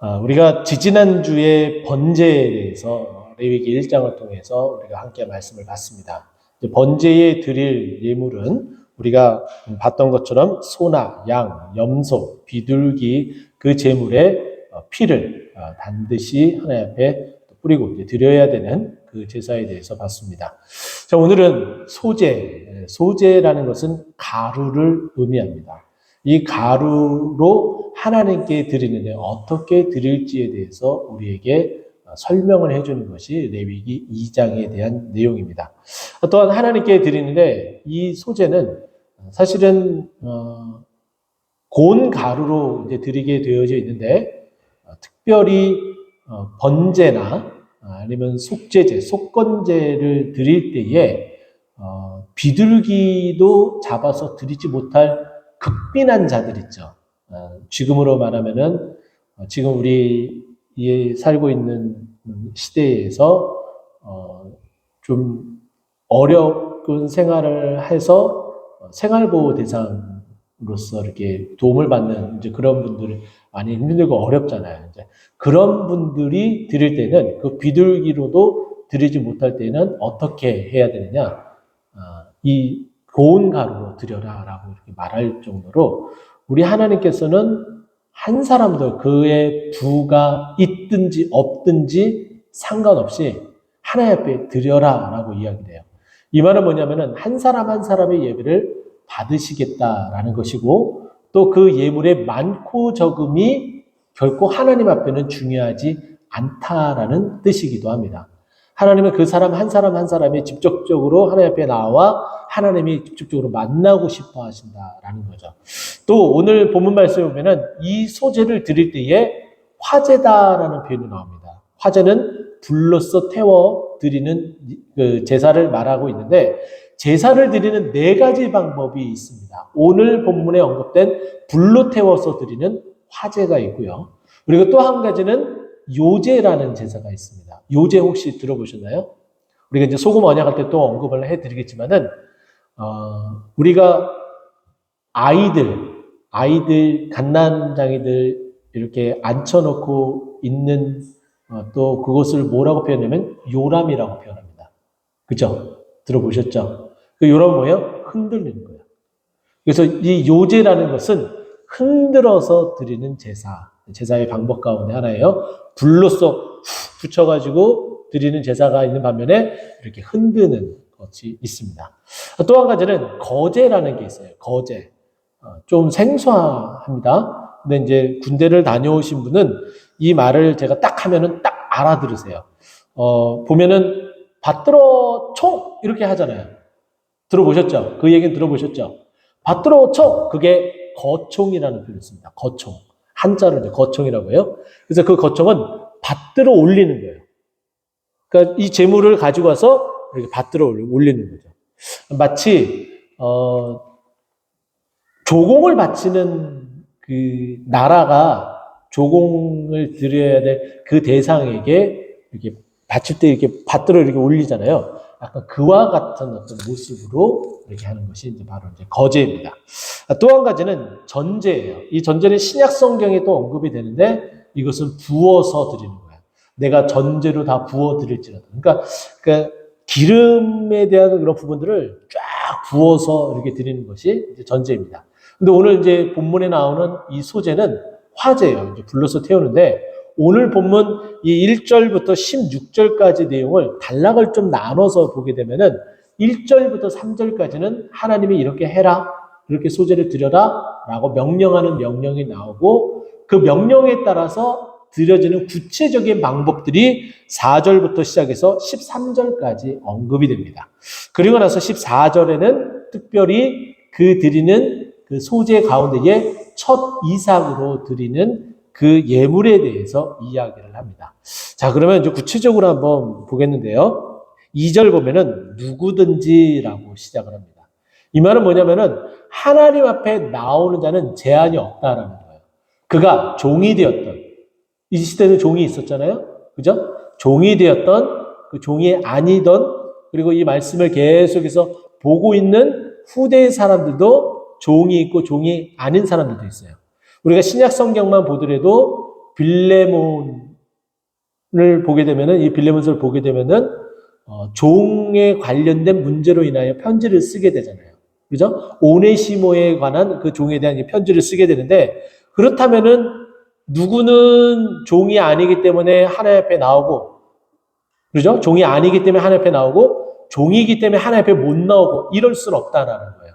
우리가 지지난주에 번제에 대해서 레위기 1장을 통해서 우리가 함께 말씀을 봤습니다. 번제에 드릴 예물은 우리가 봤던 것처럼 소나 양, 염소, 비둘기 그 제물의 피를 반드시 하나님 앞에 뿌리고 드려야 되는 그 제사에 대해서 봤습니다. 자, 오늘은 소제라는 것은 가루를 의미합니다. 이 가루로 하나님께 드리는데 어떻게 드릴지에 대해서 우리에게 설명을 해주는 것이 레위기 2장에 대한 내용입니다. 또한 하나님께 드리는데 이 소제는 사실은 고운 가루로 이제 드리게 되어져 있는데 특별히 번제나 아니면 속제제, 속건제를 드릴 때에 비둘기도 잡아서 드리지 못할 극빈한 자들 있죠. 지금으로 말하면은 지금 우리 살고 있는 시대에서 좀 어려운 생활을 해서 생활보호 대상으로서 이렇게 도움을 받는 이제 그런 분들이 많이 힘들고 어렵잖아요. 이제 그런 분들이 드릴 때는 그 비둘기로도 드리지 못할 때는 어떻게 해야 되느냐? 이 고운 가루로 드려라 라고 이렇게 말할 정도로 우리 하나님께서는 한 사람도 그의 부가 있든지 없든지 상관없이 하나님 앞에 드려라 라고 이야기를 해요. 이 말은 뭐냐면은 한 사람 한 사람의 예배를 받으시겠다라는 것이고 또 그 예물의 많고 적음이 결코 하나님 앞에는 중요하지 않다라는 뜻이기도 합니다. 하나님은 그 사람 한 사람이 직접적으로 하나님 앞에 나와 하나님이 직접적으로 만나고 싶어 하신다라는 거죠. 또 오늘 본문 말씀에 보면은 이 소제를 드릴 때에 화제다라는 표현이 나옵니다. 화제는 불로써 태워 드리는 그 제사를 말하고 있는데 제사를 드리는 4가지 방법이 있습니다. 오늘 본문에 언급된 불로 태워서 드리는 화제가 있고요. 그리고 또 한 가지는 요제라는 제사가 있습니다. 요제 혹시 들어보셨나요? 우리가 이제 소금 언약할 때 또 언급을 해드리겠지만은 우리가 아이들 갓난장이들 이렇게 앉혀놓고 있는 또 그것을 뭐라고 표현하면 요람이라고 표현합니다. 그죠? 들어보셨죠? 그 요람 뭐예요? 흔들리는 거예요. 그래서 이 요제라는 것은 흔들어서 드리는 제사의 방법 가운데 하나예요. 불로써 붙여가지고 드리는 제사가 있는 반면에 이렇게 흔드는 것이 있습니다. 또 한 가지는 거제라는 게 있어요. 거제. 좀 생소합니다. 근데 이제 군대를 다녀오신 분은 이 말을 제가 딱 하면은 딱 알아들으세요. 보면은 받들어 총! 이렇게 하잖아요. 들어보셨죠? 그 얘기는 들어보셨죠? 받들어 총! 그게 거총이라는 표현을 씁니다. 거총. 한자로 이제 거총이라고 해요. 그래서 그 거총은 받들어 올리는 거예요. 그러니까 이 재물을 가지고 와서 이렇게 받들어 올리는 거죠. 마치 조공을 바치는 그 나라가 조공을 드려야 될 그 대상에게 이렇게 바칠 때 이렇게 받들어 이렇게 올리잖아요. 약간 그와 같은 어떤 모습으로 이렇게 하는 것이 이제 바로 이제 거제입니다. 또 한 가지는 전제예요. 이 전제는 신약 성경에 또 언급이 되는데 이것은 부어서 드리는 거예요. 내가 전제로 다 부어 드릴지라도. 그러니까 기름에 대한 그런 부분들을 쫙 부어서 이렇게 드리는 것이 이제 전제입니다. 근데 오늘 이제 본문에 나오는 이 소제는 화제예요. 이제 불러서 태우는데 오늘 본문 이 1절부터 16절까지 내용을 단락을 좀 나눠서 보게 되면은 1절부터 3절까지는 하나님이 이렇게 해라, 이렇게 소제를 드려라 라고 명령하는 명령이 나오고 그 명령에 따라서 드려지는 구체적인 방법들이 4절부터 시작해서 13절까지 언급이 됩니다. 그리고 나서 14절에는 특별히 그 드리는 그 소제 가운데에 첫 이삭으로 드리는 그 예물에 대해서 이야기를 합니다. 자, 그러면 이제 구체적으로 한번 보겠는데요. 2절 보면은 누구든지라고 시작을 합니다. 이 말은 뭐냐면은 하나님 앞에 나오는 자는 제한이 없다라는 거예요. 그가 종이 되었던, 이 시대는 종이 있었잖아요. 그죠? 종이 되었던, 그 종이 아니던, 그리고 이 말씀을 계속해서 보고 있는 후대의 사람들도 종이 있고 종이 아닌 사람들도 있어요. 우리가 신약 성경만 보더라도 빌레몬을 보게 되면은, 이 빌레몬서를 보게 되면은, 종에 관련된 문제로 인하여 편지를 쓰게 되잖아요. 그죠? 오네시모에 관한 그 종에 대한 편지를 쓰게 되는데, 그렇다면은 누구는 종이 아니기 때문에 하나님 앞에 나오고, 그죠? 종이 아니기 때문에 하나님 앞에 나오고, 종이기 때문에 하나님 앞에 못 나오고, 이럴 수는 없다는 거예요.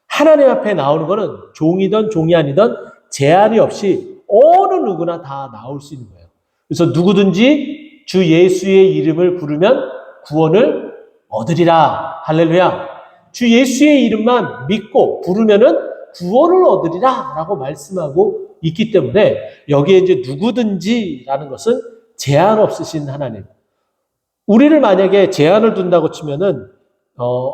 하나님 앞에 나오는 거는 종이든 종이 아니든 제한이 없이 어느 누구나 다 나올 수 있는 거예요. 그래서 누구든지 주 예수의 이름을 부르면 구원을 얻으리라. 할렐루야. 주 예수의 이름만 믿고 부르면은 구원을 얻으리라 라고 말씀하고 있기 때문에 여기에 이제 누구든지라는 것은 제한 없으신 하나님. 우리를 만약에 제한을 둔다고 치면은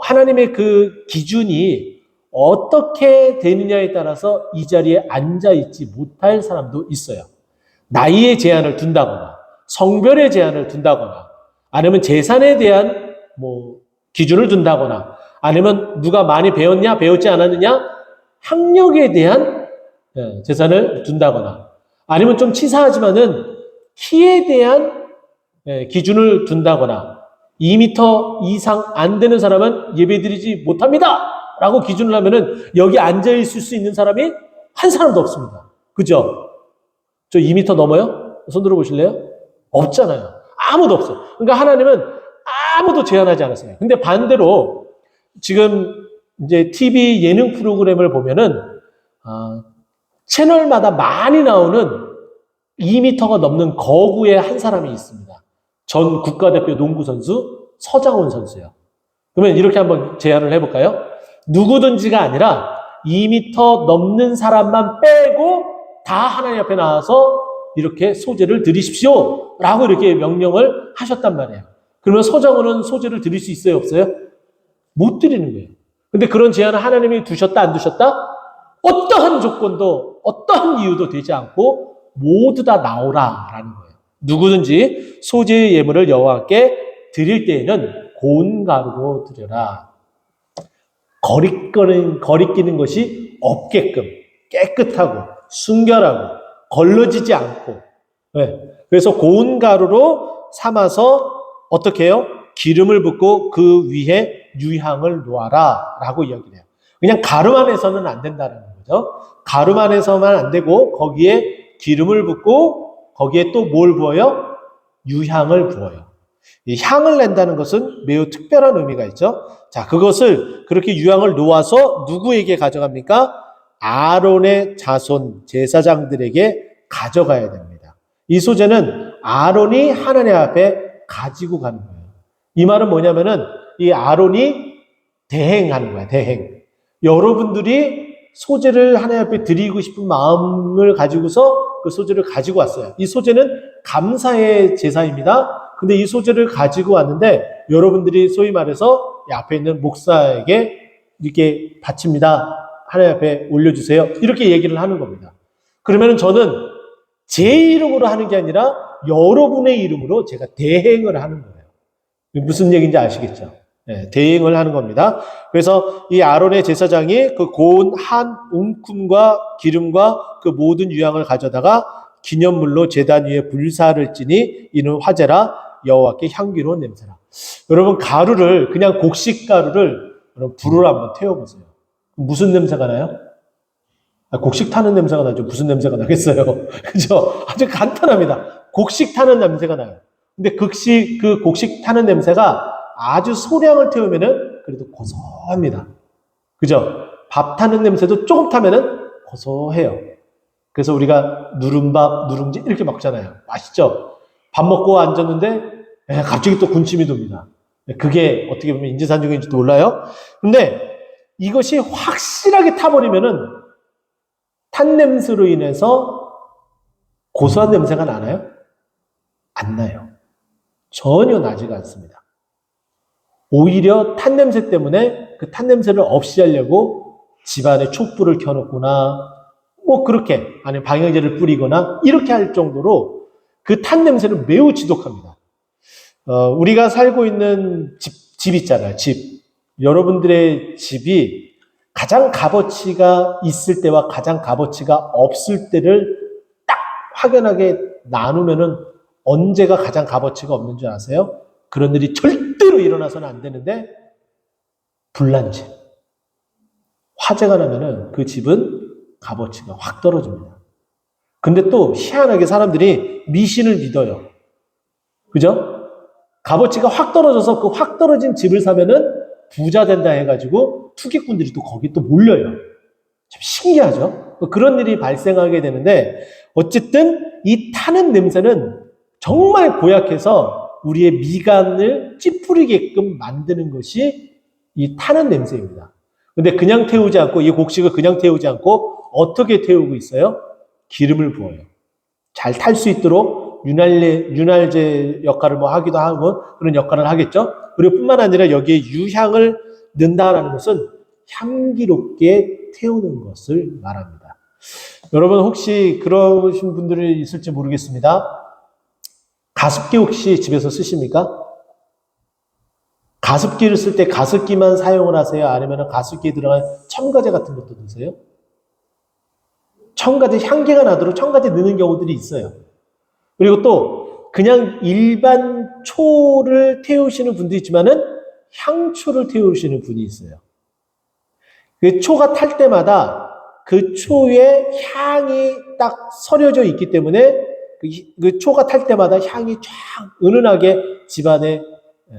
하나님의 그 기준이 어떻게 되느냐에 따라서 이 자리에 앉아 있지 못할 사람도 있어요. 나이의 제한을 둔다거나 성별의 제한을 둔다거나 아니면 재산에 대한 기준을 둔다거나 아니면 누가 많이 배웠냐 배웠지 않았느냐 학력에 대한 재산을 둔다거나 아니면 좀 치사하지만은 키에 대한 기준을 둔다거나 2m 이상 안 되는 사람은 예배드리지 못합니다 라고 기준을 하면은 여기 앉아 있을 수 있는 사람이 한 사람도 없습니다. 그죠? 저 2m 넘어요? 손 들어보실래요? 없잖아요. 아무도 없어요. 그러니까 하나님은 아무도 제한하지 않았어요. 근데 반대로 지금 이제 TV 예능 프로그램을 보면은 채널마다 많이 나오는 2m가 넘는 거구의 한 사람이 있습니다. 전 국가대표 농구 선수 서장훈 선수요. 그러면 이렇게 한번 제안을 해볼까요? 누구든지가 아니라 2m 넘는 사람만 빼고 다 하나님 앞에 나와서 이렇게 소제를 드리십시오 라고 이렇게 명령을 하셨단 말이에요. 그러면 서장훈은 소제를 드릴 수 있어요? 없어요? 못 드리는 거예요. 근데 그런 제안을 하나님이 두셨다 안 두셨다? 어떠한 조건도 어떠한 이유도 되지 않고 모두 다 나오라라는 거예요. 누구든지 소제의 예물을 여호와께 드릴 때에는 고운 가루로 드려라. 거리끼는 것이 없게끔 깨끗하고 순결하고 걸러지지 않고 그래서 고운 가루로 삼아서 어떻게 해요? 기름을 붓고 그 위에 유향을 놓아라 라고 이야기를 해요. 그냥 가루만 해서는 안 된다는 거죠. 가루만 해서만 안 되고 거기에 기름을 붓고 거기에 또 뭘 부어요? 유향을 부어요. 이 향을 낸다는 것은 매우 특별한 의미가 있죠. 자, 그것을 그렇게 유향을 놓아서 누구에게 가져갑니까? 아론의 자손 제사장들에게 가져가야 됩니다. 이 소제는 아론이 하나님 앞에 가지고 가는 거예요. 이 말은 뭐냐면은 이 아론이 대행하는 거야, 대행. 여러분들이 소제를 하나님 앞에 드리고 싶은 마음을 가지고서 그 소제를 가지고 왔어요. 이 소제는 감사의 제사입니다. 근데 이 소제를 가지고 왔는데 여러분들이 소위 말해서 앞에 있는 목사에게 이렇게 바칩니다. 하나님 앞에 올려주세요. 이렇게 얘기를 하는 겁니다. 그러면 저는 제 이름으로 하는 게 아니라 여러분의 이름으로 제가 대행을 하는 거예요. 무슨 얘기인지 아시겠죠? 네, 대행을 하는 겁니다. 그래서 이 아론의 제사장이 그 고운 한 움큼과 기름과 그 모든 유향을 가져다가 기념물로 제단 위에 불사를 찌니 이는 화제라 여호와께 향기로운 냄새라. 여러분 가루를 그냥 곡식 가루를 여러분 불을 한번 태워보세요. 무슨 냄새가 나요? 곡식 타는 냄새가 나죠. 무슨 냄새가 나겠어요? 그죠? 아주 간단합니다. 곡식 타는 냄새가 나요. 근데 그 곡식 타는 냄새가 아주 소량을 태우면은 그래도 고소합니다. 그죠? 밥 타는 냄새도 조금 타면은 고소해요. 그래서 우리가 누른밥, 누룽지 이렇게 먹잖아요. 맛있죠? 밥 먹고 앉았는데 갑자기 또 군침이 돕니다. 그게 어떻게 보면 인지산중인지도 몰라요. 근데 이것이 확실하게 타버리면은 탄 냄새로 인해서 고소한 냄새가 나나요? 안 나요. 전혀 나지가 않습니다. 오히려 탄 냄새 때문에 그 탄 냄새를 없이 하려고 집안에 촛불을 켜놓거나 그렇게 아니면 방향제를 뿌리거나 이렇게 할 정도로 그 탄 냄새는 매우 지독합니다. 우리가 살고 있는 집 있잖아요. 집. 여러분들의 집이 가장 값어치가 있을 때와 가장 값어치가 없을 때를 딱 확연하게 나누면은 언제가 가장 값어치가 없는 줄 아세요? 그런 일이 절대로 일어나서는 안 되는데 불난 집, 화재가 나면은 그 집은 값어치가 확 떨어집니다. 근데 또 희한하게 사람들이 미신을 믿어요. 그죠? 값어치가 확 떨어져서 그 확 떨어진 집을 사면은 부자 된다 해가지고 투기꾼들이 또 거기 또 몰려요. 참 신기하죠? 그런 일이 발생하게 되는데 어쨌든 이 타는 냄새는 정말 고약해서 우리의 미간을 찌푸리게끔 만드는 것이 이 타는 냄새입니다. 근데 그냥 태우지 않고 이 곡식을 그냥 태우지 않고 어떻게 태우고 있어요? 기름을 부어요. 잘 탈 수 있도록 윤활제 역할을 뭐 하기도 하고 그런 역할을 하겠죠. 그리고 뿐만 아니라 여기에 유향을 넣는다라는 것은 향기롭게 태우는 것을 말합니다. 여러분 혹시 그러신 분들이 있을지 모르겠습니다. 가습기 혹시 집에서 쓰십니까? 가습기를 쓸 때 가습기만 사용을 하세요? 아니면 가습기에 들어간 첨가제 같은 것도 넣으세요? 첨가제 향기가 나도록 첨가제 넣는 경우들이 있어요. 그리고 또 그냥 일반 초를 태우시는 분도 있지만은 향초를 태우시는 분이 있어요. 그 초가 탈 때마다 그 초의 향이 딱 서려져 있기 때문에 그 초가 탈 때마다 향이 쫙 은은하게 집안에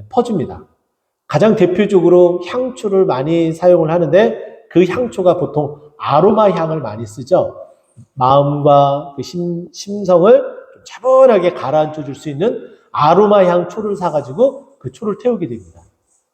퍼집니다. 가장 대표적으로 향초를 많이 사용을 하는데 그 향초가 보통 아로마 향을 많이 쓰죠. 마음과 그 심성을 좀 차분하게 가라앉혀 줄 수 있는 아로마 향초를 사가지고 그 초를 태우게 됩니다.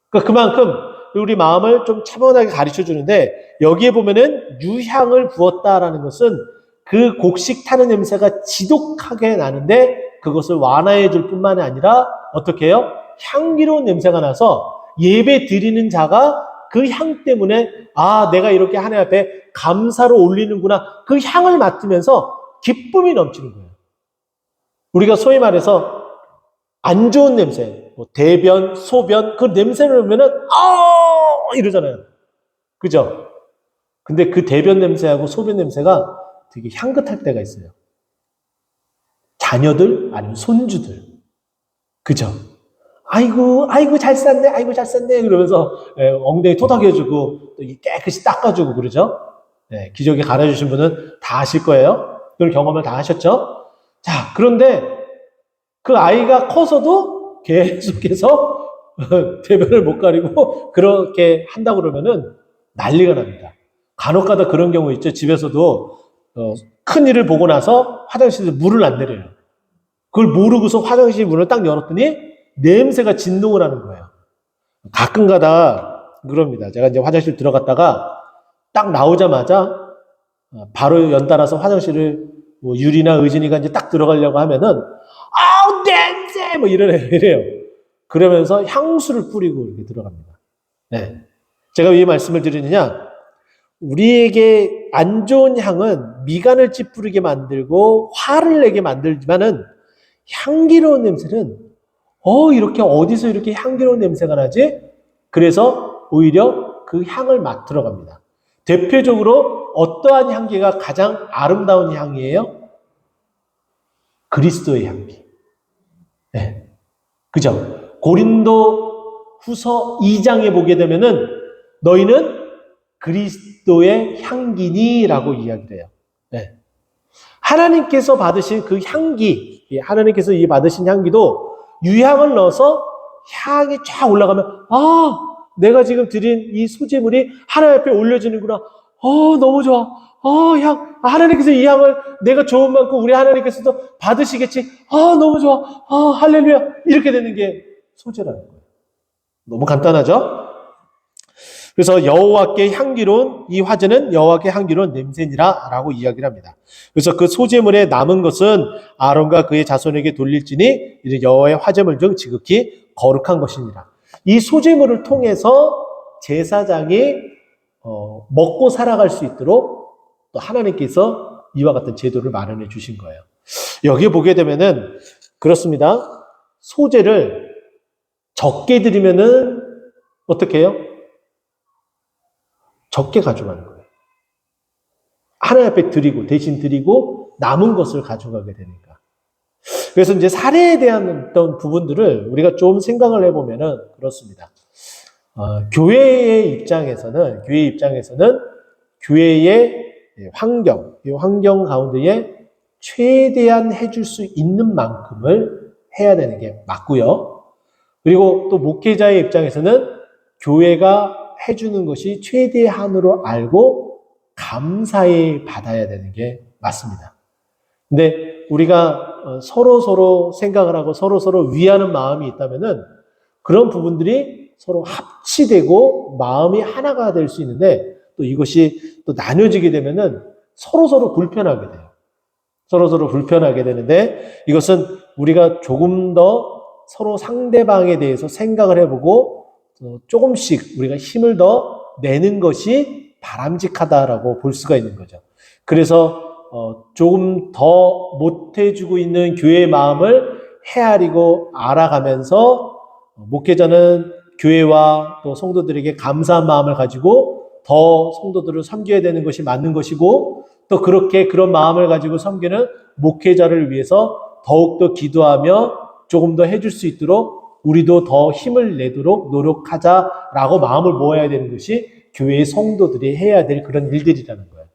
그러니까 그만큼 우리 마음을 좀 차분하게 가르쳐 주는데 여기에 보면은 유향을 부었다라는 것은 그 곡식 타는 냄새가 지독하게 나는데 그것을 완화해 줄 뿐만 아니라 어떻게 해요? 향기로운 냄새가 나서 예배 드리는 자가 그 향 때문에 아 내가 이렇게 하나님 앞에 감사로 올리는구나 그 향을 맡으면서 기쁨이 넘치는 거예요. 우리가 소위 말해서 안 좋은 냄새, 뭐 대변, 소변 그 냄새를 보면은 이러잖아요. 그죠? 근데 그 대변 냄새하고 소변 냄새가 되게 향긋할 때가 있어요. 자녀들 아니면 손주들. 그죠? 아이고 잘 쌌네, 아이고 잘 쌌네 그러면서 엉덩이 토닥여주고 또 깨끗이 닦아주고 그러죠. 네, 기저귀 갈아주신 분은 다 아실 거예요. 그런 경험을 다 하셨죠. 자, 그런데 그 아이가 커서도 계속해서 대변을 못 가리고 그렇게 한다고 그러면은 난리가 납니다. 간혹가다 그런 경우 있죠. 집에서도 큰 일을 보고 나서 화장실에서 물을 안 내려요. 그걸 모르고서 화장실 문을 딱 열었더니 냄새가 진동을 하는 거예요. 가끔 가다 그럽니다. 제가 이제 화장실 들어갔다가 딱 나오자마자 바로 연달아서 화장실을 뭐 유리나 의진이가 이제 딱 들어가려고 하면은 아우 냄새 뭐 이래요. 그러면서 향수를 뿌리고 이렇게 들어갑니다. 네. 제가 왜 이 말씀을 드리느냐? 우리에게 안 좋은 향은 미간을 찌푸리게 만들고 화를 내게 만들지만은 향기로운 냄새는 이렇게 어디서 이렇게 향기로운 냄새가 나지? 그래서 오히려 그 향을 맡으러 갑니다. 대표적으로 어떠한 향기가 가장 아름다운 향이에요? 그리스도의 향기. 네. 그죠? 고린도 후서 2장에 보게 되면은 너희는 그리스도의 향기니라고 이야기를 해요. 네. 하나님께서 받으신 그 향기, 하나님께서 이 받으신 향기도 유향을 넣어서 향이 쫙 올라가면 내가 지금 드린 이 소재물이 하나님 앞에 올려지는구나. 너무 좋아. 하나님께서 이 향을 내가 좋은 만큼 우리 하나님께서도 받으시겠지. 너무 좋아. 할렐루야. 이렇게 되는 게 소재라는 거예요. 너무 간단하죠? 그래서 여호와께 향기로운 이 화제는 여호와께 향기로운 냄새니라라고 이야기를 합니다. 그래서 그 소재물에 남은 것은 아론과 그의 자손에게 돌릴지니 이제 여호와의 화제물 중 지극히 거룩한 것이니라. 이 소재물을 통해서 제사장이 먹고 살아갈 수 있도록 또 하나님께서 이와 같은 제도를 마련해 주신 거예요. 여기에 보게 되면은 그렇습니다. 소재를 적게 드리면은 어떻게 해요? 적게 가져가는 거예요. 하나님 앞에 드리고 대신 드리고 남은 것을 가져가게 되니까. 그래서 이제 사례에 대한 어떤 부분들을 우리가 좀 생각을 해보면은 그렇습니다. 교회의 입장에서는 교회의 환경, 이 환경 가운데에 최대한 해줄 수 있는 만큼을 해야 되는 게 맞고요. 그리고 또 목회자의 입장에서는 교회가 해주는 것이 최대한으로 알고 감사히 받아야 되는 게 맞습니다. 근데 우리가 서로 생각을 하고 서로 위하는 마음이 있다면은 그런 부분들이 서로 합치되고 마음이 하나가 될 수 있는데 또 이것이 또 나눠지게 되면은 서로 불편하게 돼요. 서로 불편하게 되는데 이것은 우리가 조금 더 서로 상대방에 대해서 생각을 해보고 조금씩 우리가 힘을 더 내는 것이 바람직하다라고 볼 수가 있는 거죠. 그래서 조금 더 못해주고 있는 교회의 마음을 헤아리고 알아가면서 목회자는 교회와 또 성도들에게 감사한 마음을 가지고 더 성도들을 섬겨야 되는 것이 맞는 것이고 또 그렇게 그런 마음을 가지고 섬기는 목회자를 위해서 더욱더 기도하며 조금 더 해줄 수 있도록 우리도 더 힘을 내도록 노력하자라고 마음을 모아야 되는 것이 교회의 성도들이 해야 될 그런 일들이라는 거예요.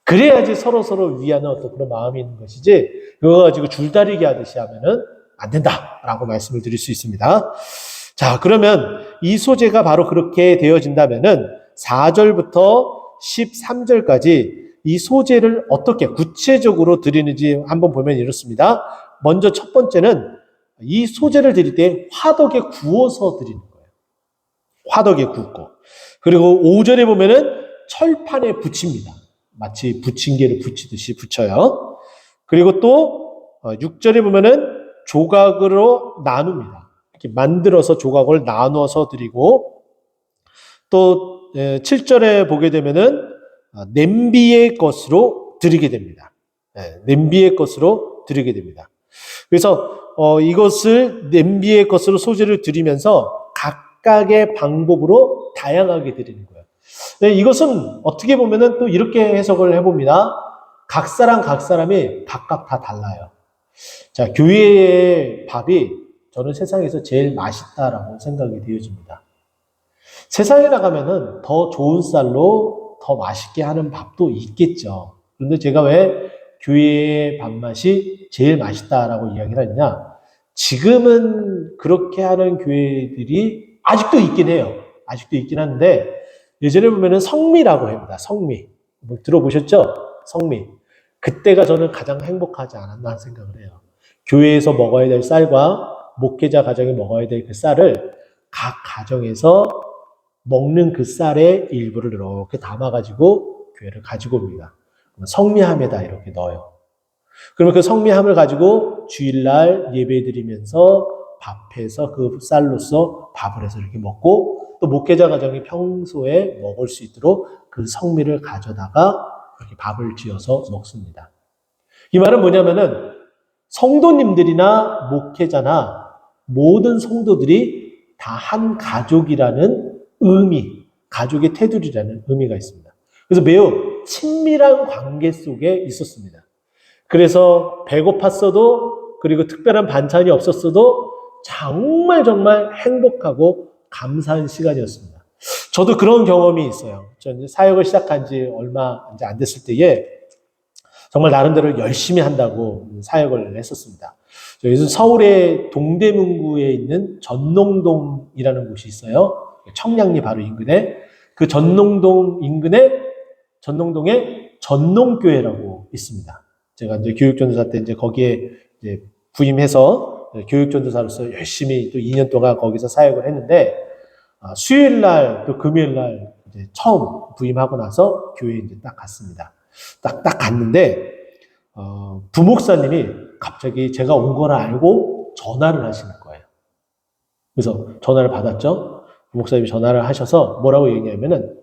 그래야지 서로 위하는 어떤 그런 마음이 있는 것이지 그거 가지고 줄다리기 하듯이 하면은 안 된다라고 말씀을 드릴 수 있습니다. 자, 그러면 이 소재가 바로 그렇게 되어진다면은 4절부터 13절까지 이 소재를 어떻게 구체적으로 드리는지 한번 보면 이렇습니다. 먼저 첫 번째는 이 소재를 드릴 때 화덕에 구워서 드리는 거예요. 화덕에 굽고. 그리고 5절에 보면은 철판에 붙입니다. 마치 부침개를 붙이듯이 붙여요. 그리고 또 6절에 보면은 조각으로 나눕니다. 이렇게 만들어서 조각을 나누어서 드리고 또 7절에 보게 되면은 냄비의 것으로 드리게 됩니다. 냄비의 것으로 드리게 됩니다. 그래서 이것을 냄비의 것으로 소재를 드리면서 각각의 방법으로 다양하게 드리는 거예요. 이것은 어떻게 보면은 또 이렇게 해석을 해봅니다. 각 사람이 각각 다 달라요. 자, 교회의 밥이 저는 세상에서 제일 맛있다라고 생각이 되어집니다. 세상에 나가면은 더 좋은 쌀로 더 맛있게 하는 밥도 있겠죠. 그런데 제가 왜 교회의 밥맛이 제일 맛있다라고 이야기를 하느냐? 지금은 그렇게 하는 교회들이 아직도 있긴 해요. 아직도 있긴 한데 예전에 보면은 성미라고 합니다. 성미. 뭐 들어보셨죠? 성미. 그때가 저는 가장 행복하지 않았나 생각을 해요. 교회에서 먹어야 될 쌀과 목회자 가정이 먹어야 될 그 쌀을 각 가정에서 먹는 그 쌀의 일부를 이렇게 담아가지고 교회를 가지고 옵니다. 성미함에다 이렇게 넣어요. 그러면 그 성미함을 가지고 주일날 예배 드리면서 밥해서 그 쌀로서 밥을 해서 이렇게 먹고 또 목회자 가정이 평소에 먹을 수 있도록 그 성미를 가져다가 이렇게 밥을 지어서 먹습니다. 이 말은 뭐냐면은 성도님들이나 목회자나 모든 성도들이 다 한 가족이라는 의미, 가족의 테두리라는 의미가 있습니다. 그래서 매우 친밀한 관계 속에 있었습니다. 그래서 배고팠어도 그리고 특별한 반찬이 없었어도 정말 행복하고 감사한 시간이었습니다. 저도 그런 경험이 있어요. 저는 사역을 시작한 지 얼마 이제 안 됐을 때에 정말 나름대로 열심히 한다고 사역을 했었습니다. 요즘 서울의 동대문구에 있는 전농동이라는 곳이 있어요. 청량리 바로 인근에 그 전농동 인근에 전농동에 전농교회라고 있습니다. 제가 이제 교육전도사 때 이제 거기에 이제 부임해서 교육전도사로서 열심히 또 2년 동안 거기서 사역을 했는데 수요일 날 또 금요일 날 이제 처음 부임하고 나서 교회에 이제 딱 갔습니다. 딱 갔는데 부목사님이 갑자기 제가 온 걸 알고 전화를 하시는 거예요. 그래서 전화를 받았죠. 부목사님이 전화를 하셔서 뭐라고 얘기하냐면은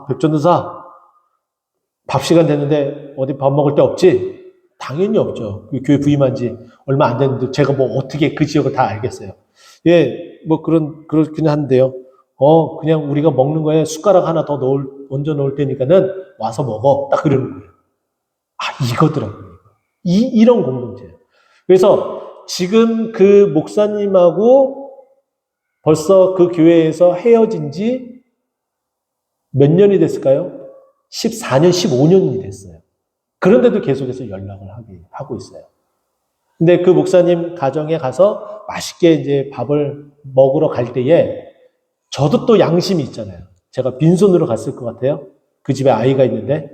백전도사 밥 시간 됐는데 어디 밥 먹을 데 없지? 당연히 없죠. 교회 부임한 지 얼마 안 됐는데 제가 뭐 어떻게 그 지역을 다 알겠어요. 예, 뭐 그렇긴 한데요. 그냥 우리가 먹는 거에 숟가락 하나 더 얹어 놓을 테니까는 와서 먹어. 딱 그러는 거예요. 이거더라고요. 이런 공동체예요. 그래서 지금 그 목사님하고 벌써 그 교회에서 헤어진 지 몇 년이 됐을까요? 14년, 15년이 됐어요. 그런데도 계속해서 연락을 하고 있어요. 근데 그 목사님 가정에 가서 맛있게 이제 밥을 먹으러 갈 때에 저도 또 양심이 있잖아요. 제가 빈손으로 갔을 것 같아요. 그 집에 아이가 있는데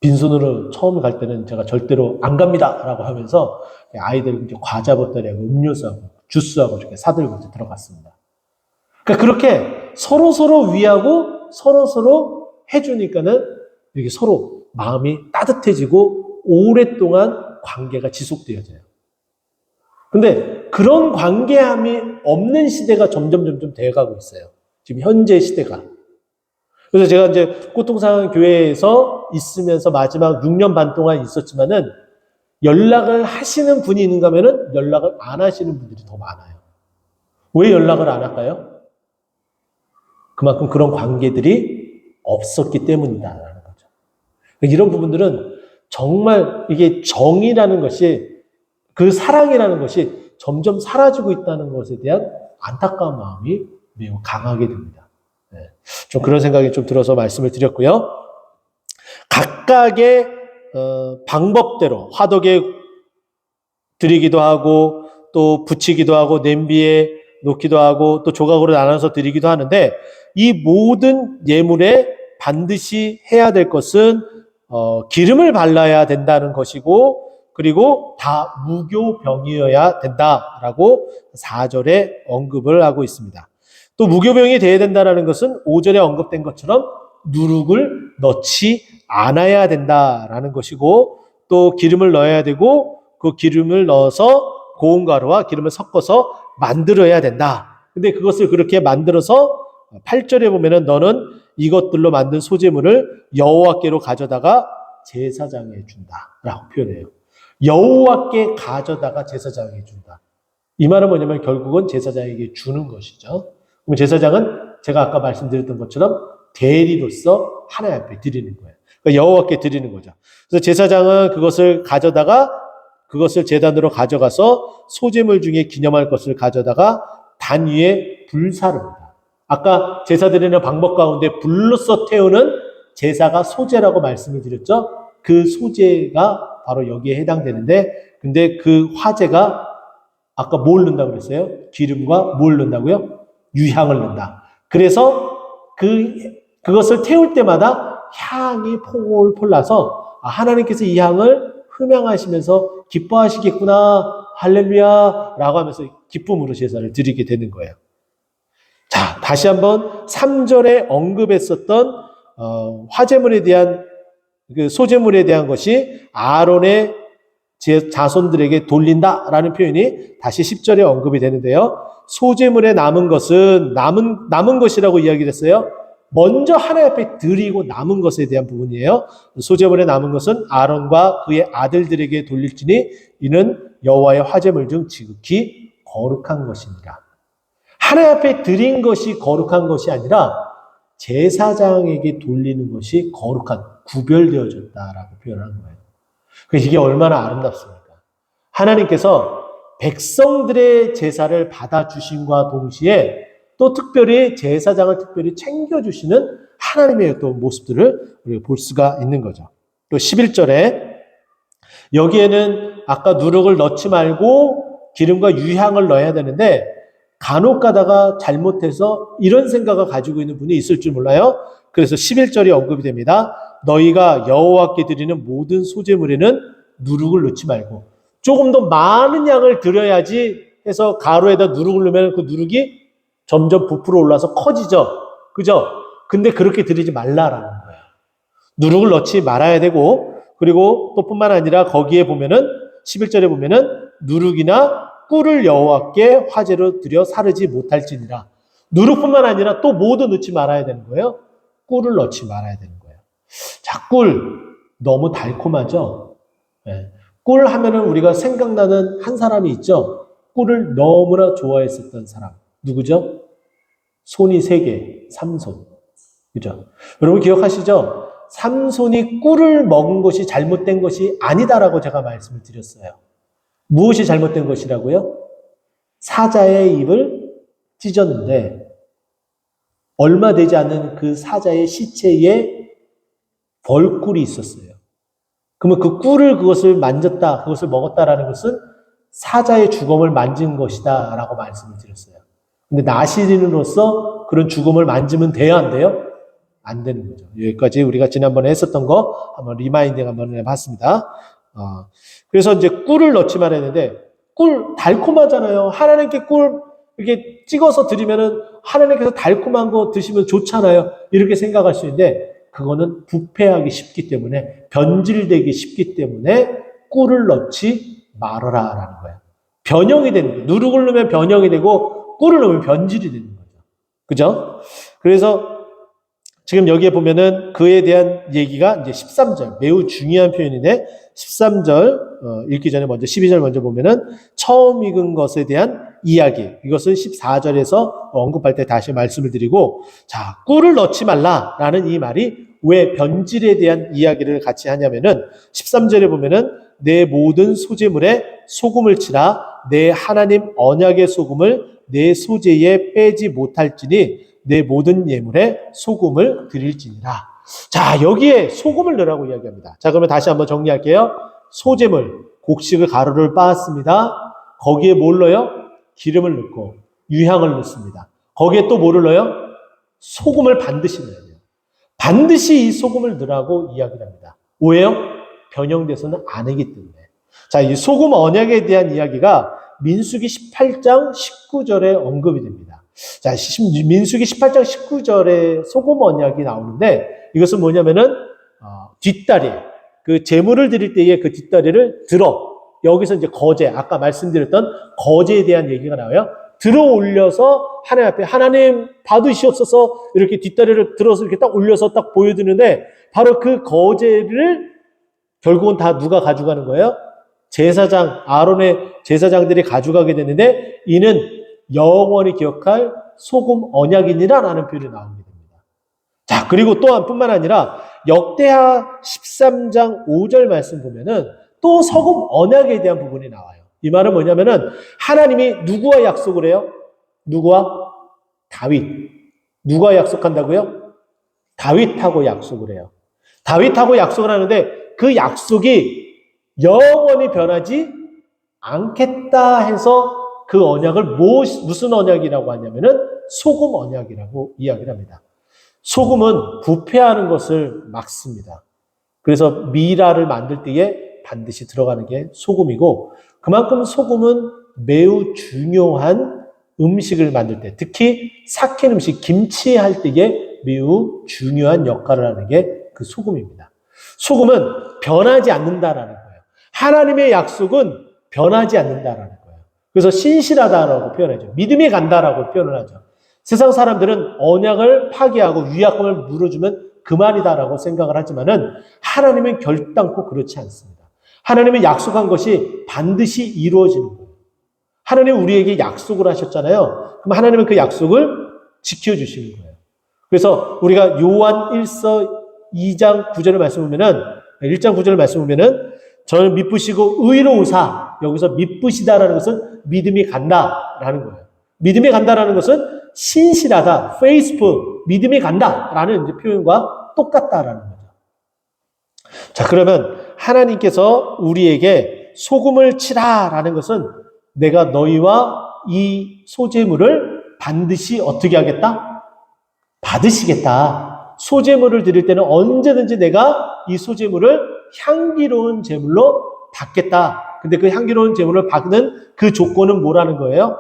빈손으로 처음 갈 때는 제가 절대로 안 갑니다 라고 하면서 아이들 이제 과자 보따리하고 음료수하고 주스하고 이렇게 사들고 이제 들어갔습니다. 그러니까 그렇게 서로 위하고 서로 해주니까는 이렇게 서로 마음이 따뜻해지고 오랫동안 관계가 지속되어져요. 근데 그런 관계함이 없는 시대가 점점 되어가고 있어요. 지금 현재 시대가. 그래서 제가 이제 꽃동산 교회에서 있으면서 마지막 6년 반 동안 있었지만은 연락을 하시는 분이 있는가 하면은 연락을 안 하시는 분들이 더 많아요. 왜 연락을 안 할까요? 그만큼 그런 관계들이 없었기 때문이다라는 거죠. 이런 부분들은 정말 이게 정이라는 것이, 그 사랑이라는 것이 점점 사라지고 있다는 것에 대한 안타까운 마음이 매우 강하게 됩니다. 네. 좀 그런 생각이 좀 들어서 말씀을 드렸고요. 각각의 방법대로 화덕에 드리기도 하고 또 붙이기도 하고 냄비에 놓기도 하고 또 조각으로 나눠서 드리기도 하는데, 이 모든 예물에 반드시 해야 될 것은 기름을 발라야 된다는 것이고, 그리고 다 무교병이어야 된다라고 4절에 언급을 하고 있습니다. 또 무교병이 되어야 된다는 것은 5절에 언급된 것처럼 누룩을 넣지 않아야 된다라는 것이고, 또 기름을 넣어야 되고 그 기름을 넣어서 고운 가루와 기름을 섞어서 만들어야 된다. 근데 그것을 그렇게 만들어서 8절에 보면은 너는 이것들로 만든 소재물을 여호와께로 가져다가 제사장에 준다라고 표현해요. 여호와께 가져다가 제사장에게 준다. 이 말은 뭐냐면 결국은 제사장에게 주는 것이죠. 그럼 제사장은 제가 아까 말씀드렸던 것처럼 대리로서 하나님 앞에 드리는 거예요. 그러니까 여호와께 드리는 거죠. 그래서 제사장은 그것을 가져다가 그것을 제단으로 가져가서 소재물 중에 기념할 것을 가져다가 단 위에 불사릅니다. 아까 제사 드리는 방법 가운데 불로서 태우는 제사가 소재라고 말씀을 드렸죠. 그 소재가 바로 여기에 해당되는데, 근데 그 화제가 아까 뭘 넣는다고 그랬어요? 기름과 뭘 넣는다고요? 유향을 넣는다. 그래서 그것을 태울 때마다 향이 폴폴 나서 하나님께서 이 향을 흠양하시면서 기뻐하시겠구나, 할렐루야 라고 하면서 기쁨으로 제사를 드리게 되는 거예요. 자, 다시 한번 3절에 언급했었던 화제물에 대한 그 소재물에 대한 것이 아론의 자손들에게 돌린다라는 표현이 다시 10절에 언급이 되는데요. 소재물에 남은 것은 남은 것이라고 이야기를 했어요. 먼저 하나님 앞에 드리고 남은 것에 대한 부분이에요. 소재물에 남은 것은 아론과 그의 아들들에게 돌릴지니 이는 여호와의 화제물 중 지극히 거룩한 것입니다. 하나님 앞에 드린 것이 거룩한 것이 아니라 제사장에게 돌리는 것이 거룩한, 구별되어졌다라고 표현하는 거예요. 그래서 이게 얼마나 아름답습니까? 하나님께서 백성들의 제사를 받아주심과 동시에 또 특별히 제사장을 특별히 챙겨주시는 하나님의 또 모습들을 우리가 볼 수가 있는 거죠. 또 11절에 여기에는 아까 누룩을 넣지 말고 기름과 유향을 넣어야 되는데, 간혹 가다가 잘못해서 이런 생각을 가지고 있는 분이 있을 줄 몰라요. 그래서 11절이 언급이 됩니다. 너희가 여호와께 드리는 모든 소재물에는 누룩을 넣지 말고, 조금 더 많은 양을 드려야지 해서 가루에다 누룩을 넣으면 그 누룩이 점점 부풀어 올라서 커지죠. 그죠? 근데 그렇게 드리지 말라라는 거예요. 누룩을 넣지 말아야 되고, 그리고 또 뿐만 아니라 거기에 보면은 11절에 보면은 누룩이나 꿀을 여호와께 화제로 드려 사르지 못할지니라. 누룩뿐만 아니라 또 모두 넣지 말아야 되는 거예요. 꿀을 넣지 말아야 되는 거예요. 자, 꿀 너무 달콤하죠? 네. 꿀 하면은 우리가 생각나는 한 사람이 있죠. 꿀을 너무나 좋아했었던 사람. 누구죠? 손이 3개, 삼손. 그죠? 여러분 기억하시죠? 삼손이 꿀을 먹은 것이 잘못된 것이 아니다라고 제가 말씀을 드렸어요. 무엇이 잘못된 것이라고요? 사자의 입을 찢었는데 얼마 되지 않는 그 사자의 시체에 벌꿀이 있었어요. 그러면 그 꿀을 그것을 만졌다, 그것을 먹었다라는 것은 사자의 주검을 만진 것이다 라고 말씀을 드렸어요. 근데 나시린으로서 그런 주검을 만지면 돼야 안 돼요? 안 되는 거죠. 여기까지 우리가 지난번에 했었던 거 한번 리마인딩 한번 해봤습니다. 그래서 이제 꿀을 넣지만 했는데 꿀 달콤하잖아요. 하나님께 꿀 이렇게 찍어서 드리면은 하나님께서 달콤한 거 드시면 좋잖아요. 이렇게 생각할 수 있는데 그거는 부패하기 쉽기 때문에 변질되기 쉽기 때문에 꿀을 넣지 말아라라는 거예요. 변형이 되는 거예요. 누룩을 넣으면 변형이 되고 꿀을 넣으면 변질이 되는 거죠. 그죠? 그래서 지금 여기에 보면은 그에 대한 얘기가 이제 13절 매우 중요한 표현인데 13절 읽기 전에 먼저 12절 먼저 보면은 처음 익은 것에 대한 이야기 이것은 14절에서 언급할 때 다시 말씀을 드리고 자 꿀을 넣지 말라라는 이 말이 왜 변질에 대한 이야기를 같이 하냐면은 13절에 보면은 내 모든 소재물에 소금을 치라 내 하나님 언약의 소금을 내 소재에 빼지 못할지니 내 모든 예물에 소금을 드릴지니라. 자, 여기에 소금을 넣으라고 이야기합니다. 자, 그러면 다시 한번 정리할게요. 소재물, 곡식을 가루를 빻았습니다. 거기에 뭘 넣어요? 기름을 넣고 유향을 넣습니다. 거기에 또 뭐를 넣어요? 소금을 반드시 넣어야 돼요. 반드시 이 소금을 넣으라고 이야기를 합니다. 왜요? 변형돼서는 안 하기 때문에. 자, 이 소금 언약에 대한 이야기가 민수기 18장 19절에 언급이 됩니다. 자, 민수기 18장 19절에 소금 언약이 나오는데 이것은 뭐냐면은 뒷다리, 그 제물을 드릴 때에 그 뒷다리를 들어 여기서 이제 거제, 아까 말씀드렸던 거제에 대한 얘기가 나와요. 들어 올려서 하나님 앞에 하나님 받으시옵소서 이렇게 뒷다리를 들어서 이렇게 딱 올려서 딱 보여드리는데 바로 그 거제를 결국은 다 누가 가져가는 거예요? 제사장, 아론의 제사장들이 가져가게 되는데 이는 영원히 기억할 소금 언약이니라라는 표현이 나오게 됩니다. 자, 그리고 또한 뿐만 아니라 역대하 13장 5절 말씀 보면은 또 소금 언약에 대한 부분이 나와요. 이 말은 뭐냐면은 하나님이 누구와 약속을 해요? 누구와? 다윗. 누가 약속한다고요? 다윗하고 약속을 해요. 다윗하고 약속을 하는데 그 약속이 영원히 변하지 않겠다 해서 그 언약을 무슨 언약이라고 하냐면은 소금 언약이라고 이야기를 합니다. 소금은 부패하는 것을 막습니다. 그래서 미라를 만들 때에 반드시 들어가는 게 소금이고 그만큼 소금은 매우 중요한 음식을 만들 때 특히 삭힌 음식, 김치 할 때에 매우 중요한 역할을 하는 게 그 소금입니다. 소금은 변하지 않는다라는 거예요. 하나님의 약속은 변하지 않는다라는 거예요. 그래서 신실하다라고 표현하죠. 믿음이 간다라고 표현을 하죠. 세상 사람들은 언약을 파기하고 위약금을 물어주면 그만이다라고 생각을 하지만은 하나님은 결단코 그렇지 않습니다. 하나님은 약속한 것이 반드시 이루어지는 거예요. 하나님은 우리에게 약속을 하셨잖아요. 그럼 하나님은 그 약속을 지켜주시는 거예요. 그래서 우리가 요한 1서 2장 9절을 말씀 보면은 1장 9절을 말씀 보면은 저는 미쁘시고 의로우사 여기서 미쁘시다라는 것은 믿음이 간다라는 거예요. 믿음이 간다라는 것은 신실하다, faithful, 믿음이 간다라는 이제 표현과 똑같다라는 거죠. 자, 그러면 하나님께서 우리에게 소금을 치라라는 것은 내가 너희와 이 소재물을 반드시 어떻게 하겠다? 받으시겠다. 소재물을 드릴 때는 언제든지 내가 이 소재물을 향기로운 제물로 받겠다. 근데 그 향기로운 제물을 받는 그 조건은 뭐라는 거예요?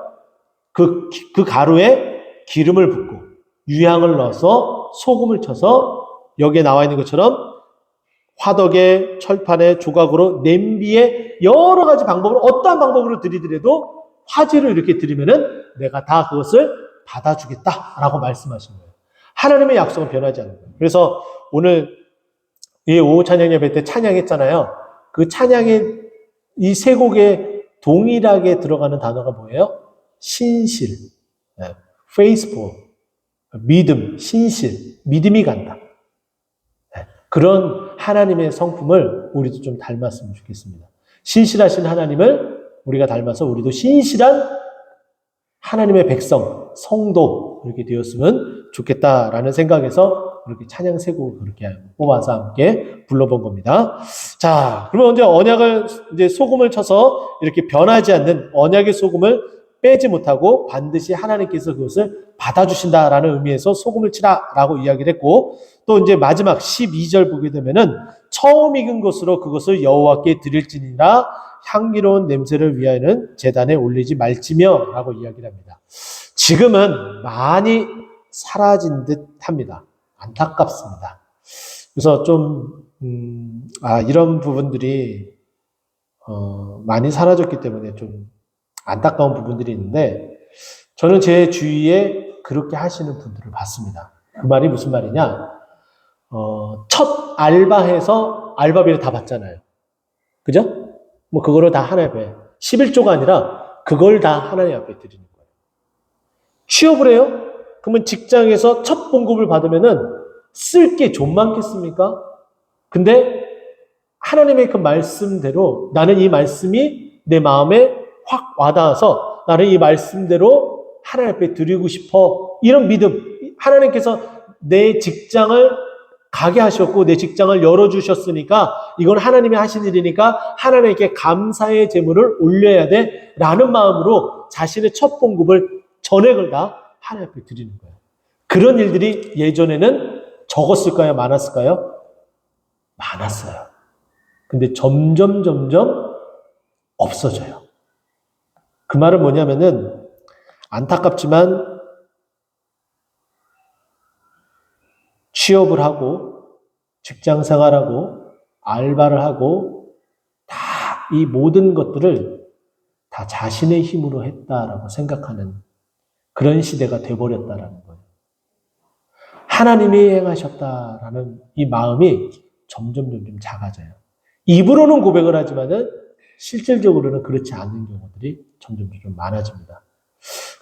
그 가루에 기름을 붓고 유향을 넣어서 소금을 쳐서 여기에 나와 있는 것처럼 화덕에 철판에 조각으로 냄비에 여러 가지 방법으로 어떠한 방법으로 드리더라도 화제로 이렇게 드리면은 내가 다 그것을 받아주겠다라고 말씀하신 거예요. 하나님의 약속은 변하지 않는 거예요. 그래서 오늘 이 오후 찬양 예배 때 찬양했잖아요. 그 찬양의 이 세 곡에 동일하게 들어가는 단어가 뭐예요? 신실, faithful, 믿음, 신실, 믿음이 간다. 그런 하나님의 성품을 우리도 좀 닮았으면 좋겠습니다. 신실하신 하나님을 우리가 닮아서 우리도 신실한 하나님의 백성, 성도 이렇게 되었으면 좋겠다라는 생각에서 그렇게 찬양 세 곡을 그렇게 뽑아서 함께 불러본 겁니다. 자, 그러면 이제 언약을 이제 소금을 쳐서 이렇게 변하지 않는 언약의 소금을 빼지 못하고 반드시 하나님께서 그것을 받아주신다라는 의미에서 소금을 치라라고 이야기를 했고, 또 이제 마지막 12절 보게 되면은 처음 익은 것으로 그것을 여호와께 드릴지니라 향기로운 냄새를 위하여는 제단에 올리지 말지며 라고 이야기를 합니다. 지금은 많이 사라진 듯 합니다. 안타깝습니다. 그래서 좀 이런 부분들이 많이 사라졌기 때문에 좀 안타까운 부분들이 있는데, 저는 제 주위에 그렇게 하시는 분들을 봤습니다. 그 말이 무슨 말이냐? 첫 알바해서 알바비를 다 받잖아요. 그죠? 뭐 그거를 다 하나님 앞에 11조가 아니라 그걸 다 하나님 앞에 드리는 거예요. 취업을 해요? 그러면 직장에서 첫 봉급을 받으면은 쓸 게 좀 많겠습니까? 근데 하나님의 그 말씀대로 나는 이 말씀이 내 마음에 확 와닿아서 나는 이 말씀대로 하나님 앞에 드리고 싶어. 이런 믿음. 하나님께서 내 직장을 가게 하셨고 내 직장을 열어주셨으니까 이건 하나님이 하신 일이니까 하나님께 감사의 제물을 올려야 돼 라는 마음으로 자신의 첫 봉급을 전액을 다 하나님 앞에 드리는 거예요. 그런 일들이 예전에는 적었을까요? 많았을까요? 많았어요. 근데 점점 없어져요. 그 말은 뭐냐면은 안타깝지만 취업을 하고 직장 생활하고 알바를 하고 다 이 모든 것들을 다 자신의 힘으로 했다라고 생각하는 그런 시대가 돼버렸다라는 거예요. 하나님이 행하셨다라는 이 마음이 점점 작아져요. 입으로는 고백을 하지만은 실질적으로는 그렇지 않은 경우들이 점점 많아집니다.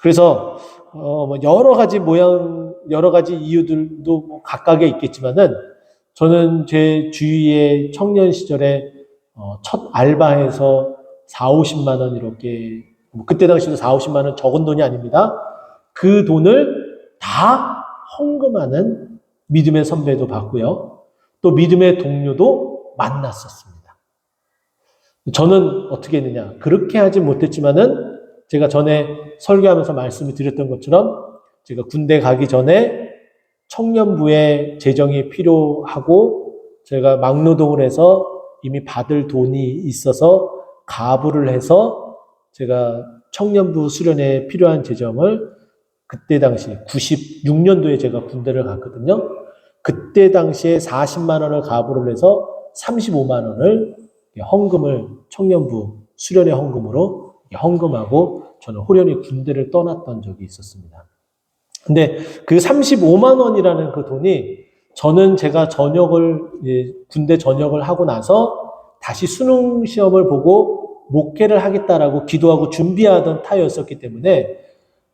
그래서 여러 가지 모양, 여러 가지 이유들도 뭐 각각에 있겠지만은 저는 제 주위의 청년 시절에 첫 알바해서 4, 50만 원 이렇게 그때 당시도 4, 50만 원 적은 돈이 아닙니다. 그 돈을 다 헌금하는 믿음의 선배도 봤고요. 또 믿음의 동료도 만났었습니다. 저는 어떻게 했느냐? 그렇게 하지 못했지만은 제가 전에 설교하면서 말씀을 드렸던 것처럼 제가 군대 가기 전에 청년부의 재정이 필요하고 제가 막노동을 해서 이미 받을 돈이 있어서 가부를 해서 제가 청년부 수련에 필요한 재정을 그때 당시 96년도에 제가 군대를 갔거든요. 그때 당시에 40만 원을 가부를 해서 35만 원을 헌금을 청년부 수련의 헌금으로 헌금하고 저는 호련히 군대를 떠났던 적이 있었습니다. 근데 그 35만 원이라는 그 돈이 저는 제가 군대 전역을 하고 나서 다시 수능 시험을 보고 목회를 하겠다라고 기도하고 준비하던 타였었기 때문에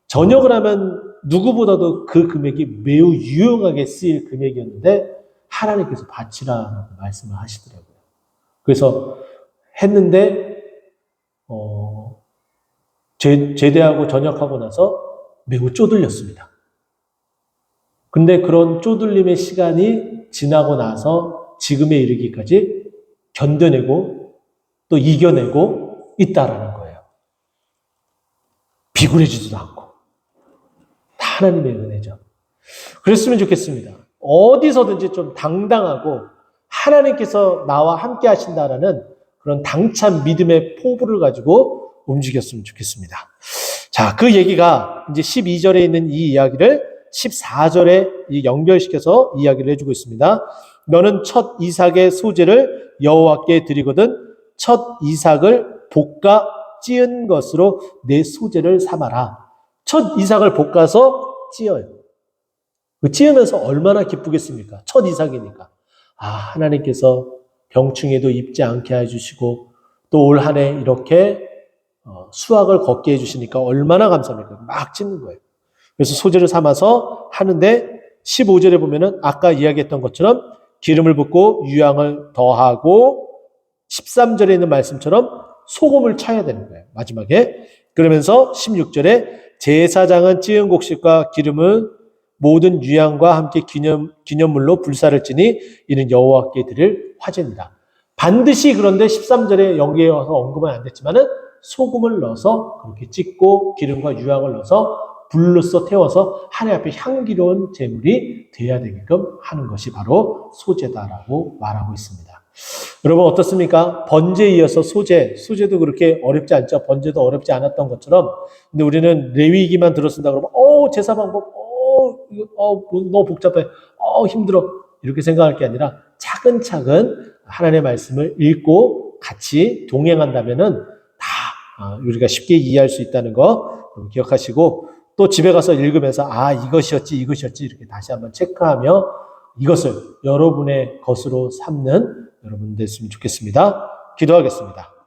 전역을 하면 누구보다도 그 금액이 매우 유용하게 쓰일 금액이었는데 하나님께서 바치라라고 말씀을 하시더라고요. 그래서 했는데 제대하고 전역하고 나서 매우 쪼들렸습니다. 근데 그런 쪼들림의 시간이 지나고 나서 지금에 이르기까지 견뎌내고 또 이겨내고 있다라는 거예요. 비굴해지지도 않고. 다 하나님의 은혜죠. 그랬으면 좋겠습니다. 어디서든지 좀 당당하고 하나님께서 나와 함께 하신다라는 그런 당찬 믿음의 포부를 가지고 움직였으면 좋겠습니다. 자, 그 얘기가 이제 12절에 있는 이 이야기를 14절에 연결시켜서 이야기를 해주고 있습니다. 너는 첫 이삭의 소재를 여호와께 드리거든 첫 이삭을 볶아 찌은 것으로 내 소재를 삼아라. 첫 이삭을 볶아서 찌어요. 그 찌으면서 얼마나 기쁘겠습니까? 첫 이삭이니까. 하나님께서 병충해도 입지 않게 해주시고 또 올 한 해 이렇게 수확을 걷게 해주시니까 얼마나 감사합니까? 막 찢는 거예요. 그래서 소재를 삼아서 하는데 15절에 보면은 아까 이야기했던 것처럼 기름을 붓고 유향을 더하고 13절에 있는 말씀처럼 소금을 쳐야 되는 거예요. 마지막에. 그러면서 16절에 제사장은 찌은 곡식과 기름을 모든 유향과 함께 기념물로 불사를 지니 이는 여호와께 드릴 화제입니다. 반드시 그런데 13절에 여기에 와서 언급은 안 됐지만은 소금을 넣어서 그렇게 찢고 기름과 유향을 넣어서 불로써 태워서 하나님 앞에 향기로운 제물이 되어야 되게끔 하는 것이 바로 소제다라고 말하고 있습니다. 여러분 어떻습니까? 번제에 이어서 소제도 그렇게 어렵지 않죠. 번제도 어렵지 않았던 것처럼. 근데 우리는 레위기만 들었습니다. 그러면 제사 방법 너무 복잡해. 힘들어. 이렇게 생각할 게 아니라 차근차근 하나님의 말씀을 읽고 같이 동행한다면은 다 우리가 쉽게 이해할 수 있다는 거 기억하시고 또 집에 가서 읽으면서 이것이었지 이렇게 다시 한번 체크하며 이것을 여러분의 것으로 삼는 여러분 됐으면 좋겠습니다. 기도하겠습니다.